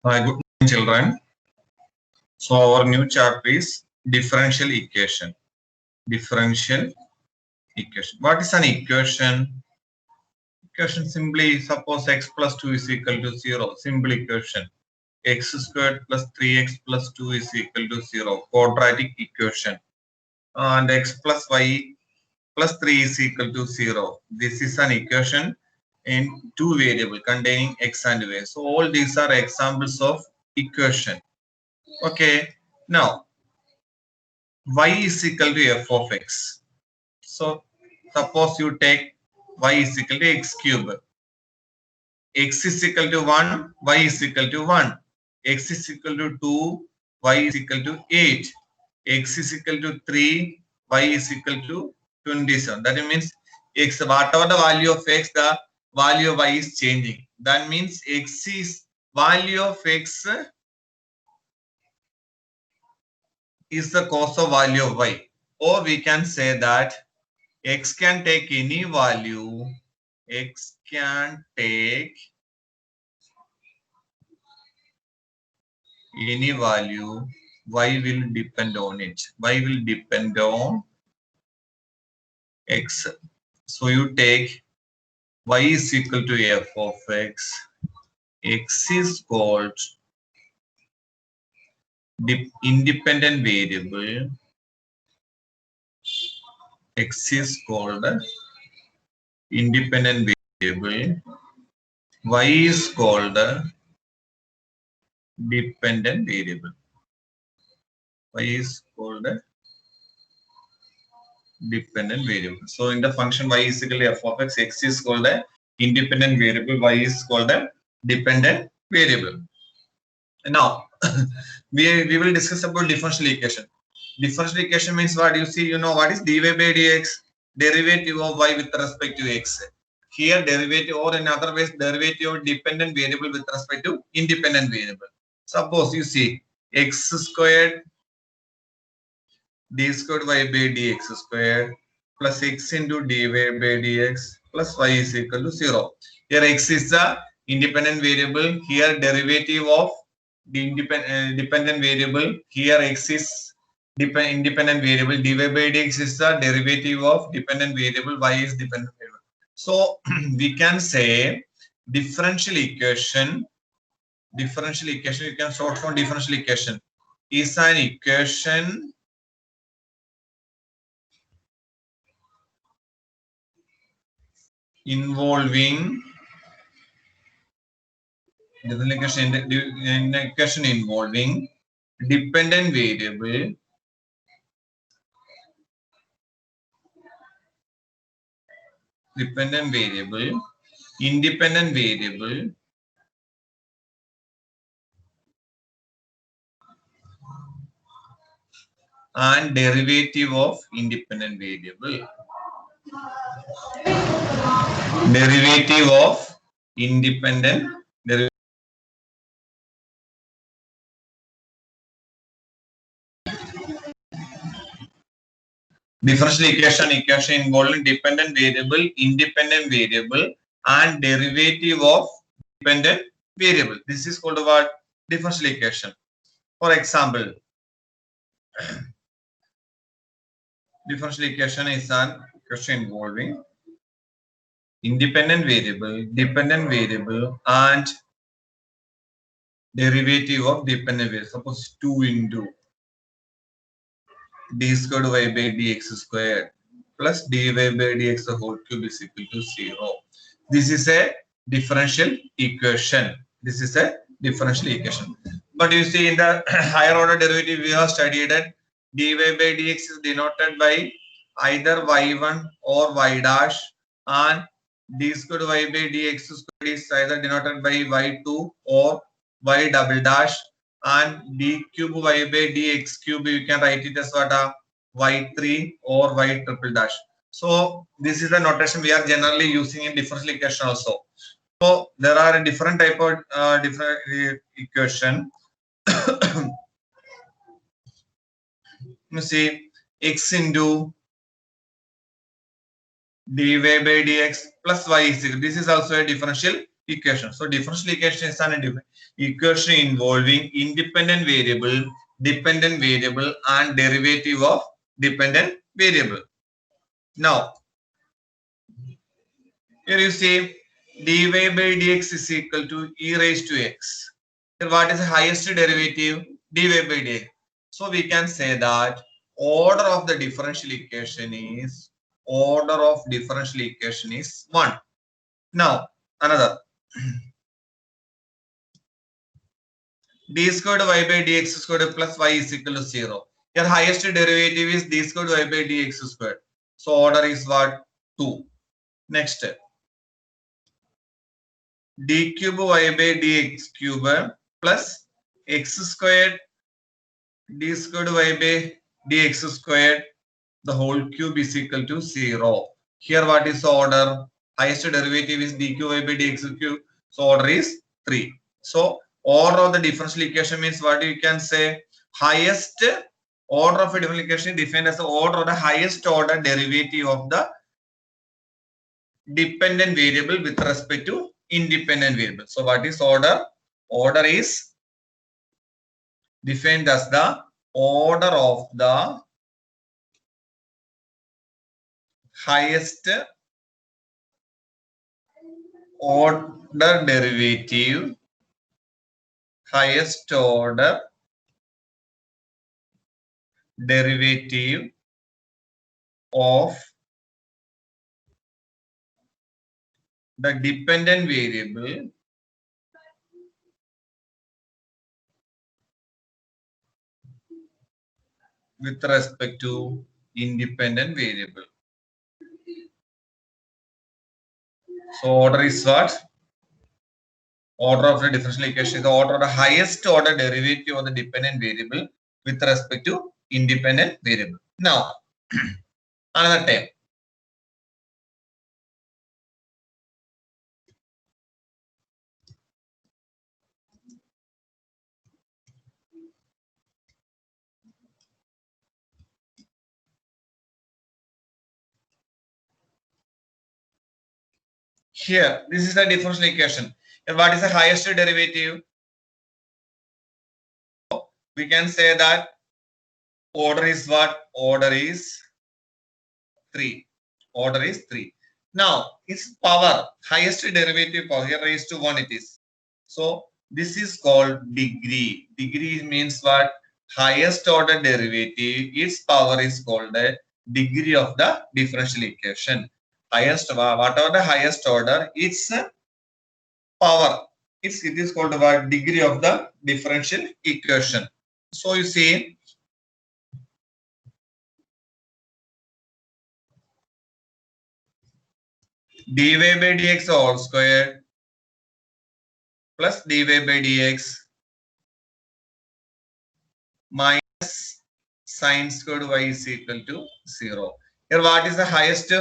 Hi, good morning, children. So our new chapter is differential equation. Differential equation. What is an equation? Equation simply suppose x plus 2 is equal to 0. Simple equation. X squared plus 3x plus 2 is equal to 0. Quadratic equation. And x plus y plus 3 is equal to 0. This is an equation in two variable containing x and y. So all these are examples of equation. Okay. Now y is equal to f of x. So suppose you take y is equal to x cube. X is equal to 1, y is equal to 1. X is equal to 2, y is equal to 8. X is equal to 3, y is equal to 27. That means x, whatever the value of x, the value of y is changing. That means x is value of x is the cause of value of y. Or we can say that x can take any value. X can take any value. Y will depend on it. Y will depend on x. So you take y is equal to f of x. X is called the independent variable. X is called independent variable. Y is called dependent variable. Y is called dependent variable. So in the function y is equal to f of x, x is called a independent variable, y is called a dependent variable. Now we will discuss about differential equation. Differential equation means what? You see, you know what is dy by dx? Derivative of y with respect to x. Here derivative, or in other ways derivative of dependent variable with respect to independent variable. Suppose you see x squared d squared y by dx squared plus x into dy by dx plus y is equal to 0. Here x is the independent variable. Here derivative of the dependent variable. Here x is independent variable. Dy by dx is the derivative of dependent variable. Y is dependent variable. So we can say differential equation. Differential equation. You can short form differential equation is an equation involving equation involving dependent variable, independent variable, and derivative of independent variable. Derivative of independent derivative. Differential equation involving dependent variable, independent variable, and derivative of dependent variable. This is called what? Differential equation. For example, differential equation is an equation involving independent variable, dependent variable, and derivative of dependent variable. Suppose 2 into d squared y by dx squared plus dy by dx whole cube is equal to 0. This is a differential equation. This is a differential equation. But you see, in the higher order derivative, we have studied that dy by dx is denoted by either y1 or y dash, and d squared y by dx squared is either denoted by y2 or y double dash, and d cube y by dx cube you can write it as what? Y3 or y triple dash. So this is the notation we are generally using in differential equation also. So there are a different type of different equation. You see, x into dy by dx plus y is equal. This is also a differential equation. So differential equation is an equation involving independent variable, dependent variable, and derivative of dependent variable. Now, here you see dy by dx is equal to e raised to x. Here what is the highest derivative? Dy by dx. So we can say that order of the differential equation is 1. Now another d squared y by dx squared plus y is equal to 0. Here highest derivative is d squared y by dx squared. So order is what? 2. Next, d cube y by dx cube plus x squared d squared y by dx squared the whole cube is equal to 0. Here what is the order? Highest derivative is d cube y by dx cube. So order is 3. So order of the differential equation means what you can say? Highest order of a differential equation is defined as the order of the highest order derivative of the dependent variable with respect to independent variable. So what is order? Order is defined as the order of the highest order derivative, highest order derivative of the dependent variable with respect to independent variable. So order is what? Order of the differential equation is the order of the highest order derivative of the dependent variable with respect to independent variable. Now, another term. Here, this is the differential equation. And what is the highest derivative? We can say that order is what? Order is 3. Order is 3. Now, its power, highest derivative power, here raised to 1 it is. So, this is called degree. Degree means what? Highest order derivative, its power is called the degree of the differential equation. Highest, whatever the highest order, its power, it is called the degree of the differential equation. So, you see, dy by dx all squared plus dy by dx minus sine squared y is equal to 0. Here what is the highest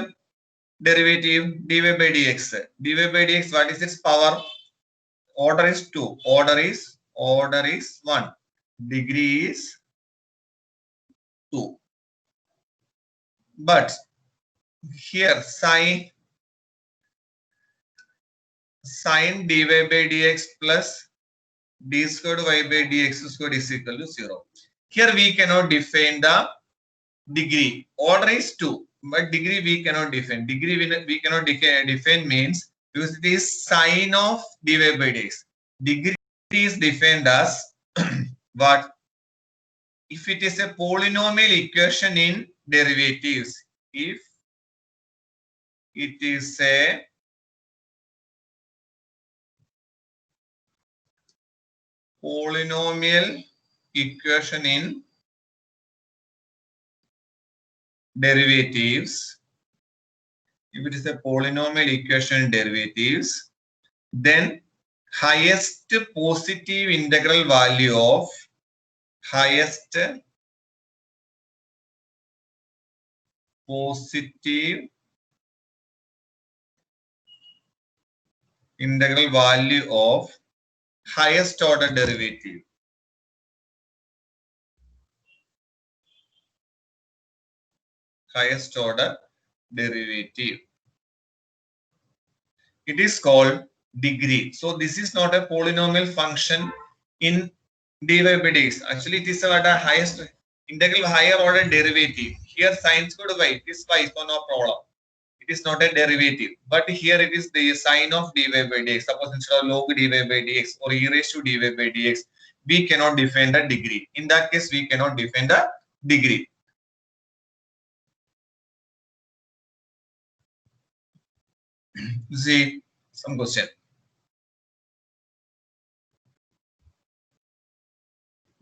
derivative? Dy by dx. Dy by dx, what is its power? Order is 2. Order is 1. Degree is 2. But here sine dy by dx plus d squared y by dx squared is equal to 0. Here we cannot define the degree. Order is 2, but degree we cannot define. Degree we cannot define means because it is sine of dy by dx. Degree is defined as what? If it is a polynomial equation in derivatives. If it is a polynomial equation in derivatives, if it is a polynomial equation in derivatives, then highest positive integral value of highest positive integral value of highest order derivative highest order derivative. It is called degree. So this is not a polynomial function in dy by dx. Actually, it is a highest integral higher order derivative. Here sine squared y, it is y, so no problem. It is not a derivative, but here it is the sine of dy by dx. Suppose instead of log dy by dx or e raised to dy by dx, we cannot define the degree. In that case, we cannot define the degree. See some question.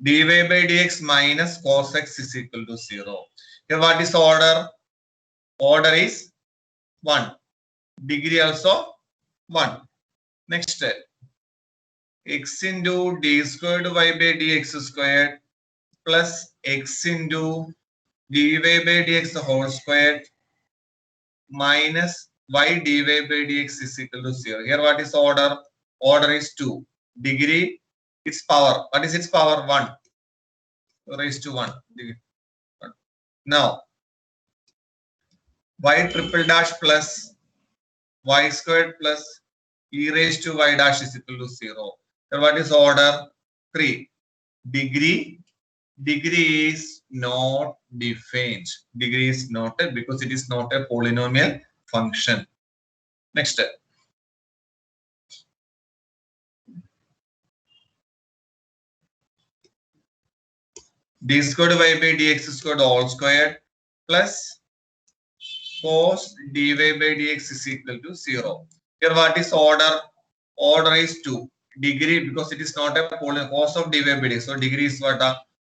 Dy by dx minus cos x is equal to 0. Here what is order? Order is 1. Degree also 1. Next, x into d squared y by dx squared plus x into dy by dx whole squared minus y dy by dx is equal to 0. Here what is order? Order is 2. Degree, its power. What is its power? 1. Raised to 1. Now, y triple dash plus y squared plus e raised to y dash is equal to 0. Then what is order? 3. Degree is not defined. Degree is not because it is not a polynomial function. Next. D squared y by dx squared all squared plus cos dy by dx is equal to 0. Here what is order? Order is 2. Degree, because it is not a polynomial, cos of dy by dx. So degree is what?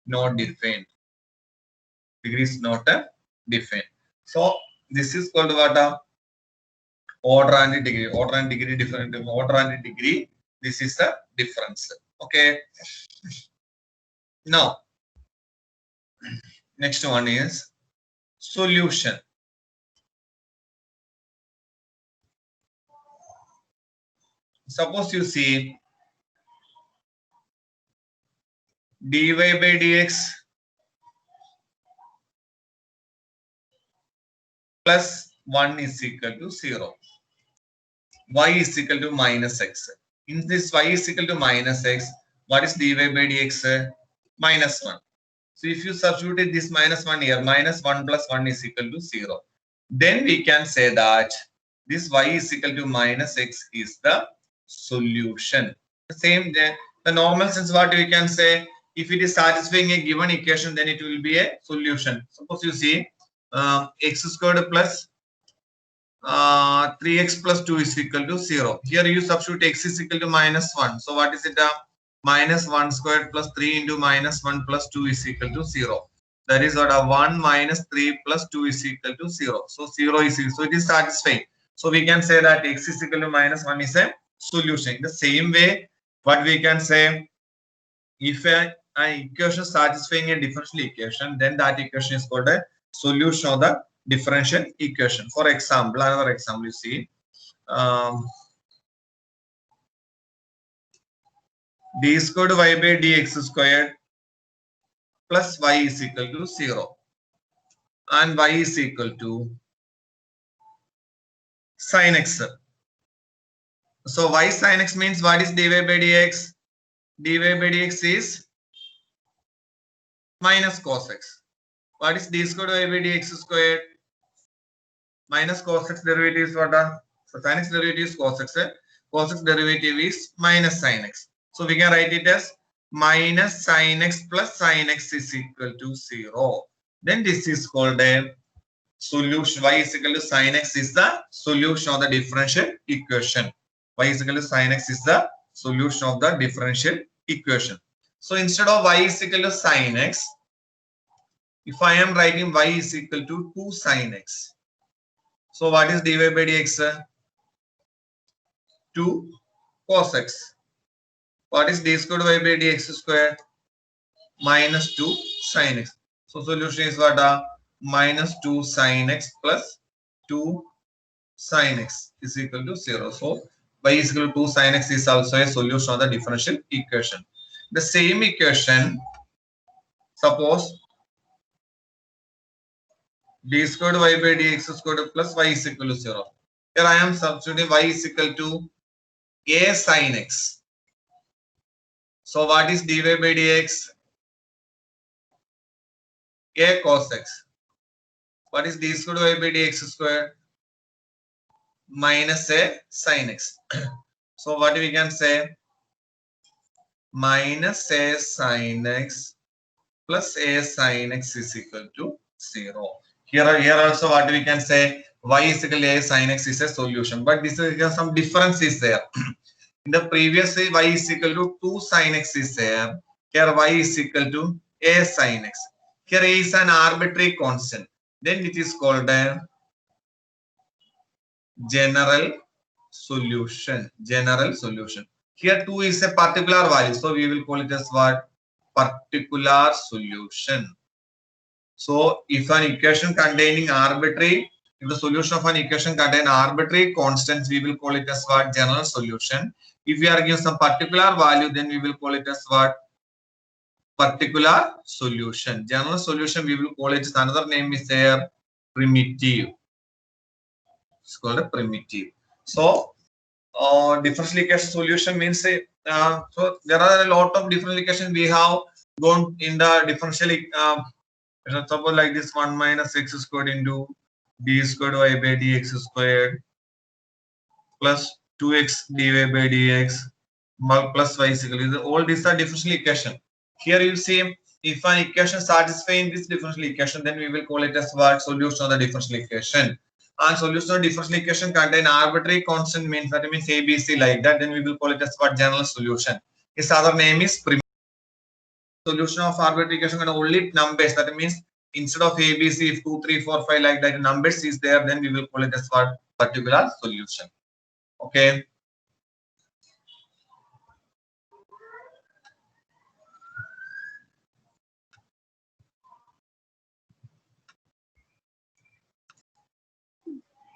Not defined. Degree is not defined. So this is called what? Order and degree. Order and degree different. Order and degree. This is the difference. Okay. Now, next one is solution. Suppose you see dy by dx plus 1 is equal to 0. Y is equal to minus x. In this y is equal to minus x, what is dy by dx? Minus 1. So if you substitute this minus 1 here, minus 1 plus 1 is equal to 0. Then we can say that this y is equal to minus x is the solution. The same, the normal sense what we can say, if it is satisfying a given equation, then it will be a solution. Suppose you see x squared plus 3x plus 2 is equal to 0. Here you substitute x is equal to minus 1. So what is it? Minus 1 squared plus 3 into minus 1 plus 2 is equal to 0. That is what 1 minus 3 plus 2 is equal to 0. So 0 is equal. So it is satisfying. So we can say that x is equal to minus 1 is a solution. In the same way, what we can say, if an equation satisfying a differential equation, then that equation is called a solution of the differential equation. For example, another example you see, d squared y by dx squared plus y is equal to 0 and y is equal to sin x. So y sin x means what is dy by dx? Dy by dx is minus cos x. What is d squared y by dx squared? Minus cos x derivative is what? So sin x derivative is cos x. Cos x derivative is minus sin x. So we can write it as minus sin x plus sin x is equal to 0. Then this is called a solution. Y is equal to sin x is the solution of the differential equation. Y is equal to sin x is the solution of the differential equation. So instead of y is equal to sin x, if I am writing y is equal to 2 sin x. So what is dy by dx? 2 cos x. What is d squared y by dx squared? Minus 2 sin x. So solution is what? Minus 2 sin x plus 2 sin x is equal to 0. So y is equal to 2 sin x is also a solution of the differential equation. The same equation, suppose d squared y by dx squared plus y is equal to 0. Here I am substituting y is equal to a sin x. So what is dy by dx? A cos x. What is d squared y by dx squared? Minus a sin x. So what we can say? Minus a sin x plus a sin x is equal to 0. Here also what we can say, y is equal to a sin x is a solution, but this is because some difference is there. In the previous way, y is equal to 2 sin x is there. Here y is equal to a sin x. Here a is an arbitrary constant. Then it is called a general solution. General solution. Here 2 is a particular value, so we will call it as what? Particular solution. So if an equation containing arbitrary, if the solution of an equation contain arbitrary constants, we will call it as what? General solution. If we are given some particular value, then we will call it as what? Particular solution. General solution, we will call it as another name is there, primitive. It's called a primitive. So differential equation solution means so there are a lot of differential equations we have gone in the differential. Suppose like this 1 minus x squared into d squared y by dx squared plus 2x dy by dx plus y is equal to, all these are differential equation. Here you see if an equation satisfying this differential equation, then we will call it as what? Solution of the differential equation. And solution of differential equation contain arbitrary constant, means that means ABC like that, then we will call it as what? General solution. Its other name is primitive. Solution of arbitrary equation and only numbers, that means instead of ABC, if 2, 3, 4, 5 like that numbers is there, then we will call it as what? Particular solution. Okay.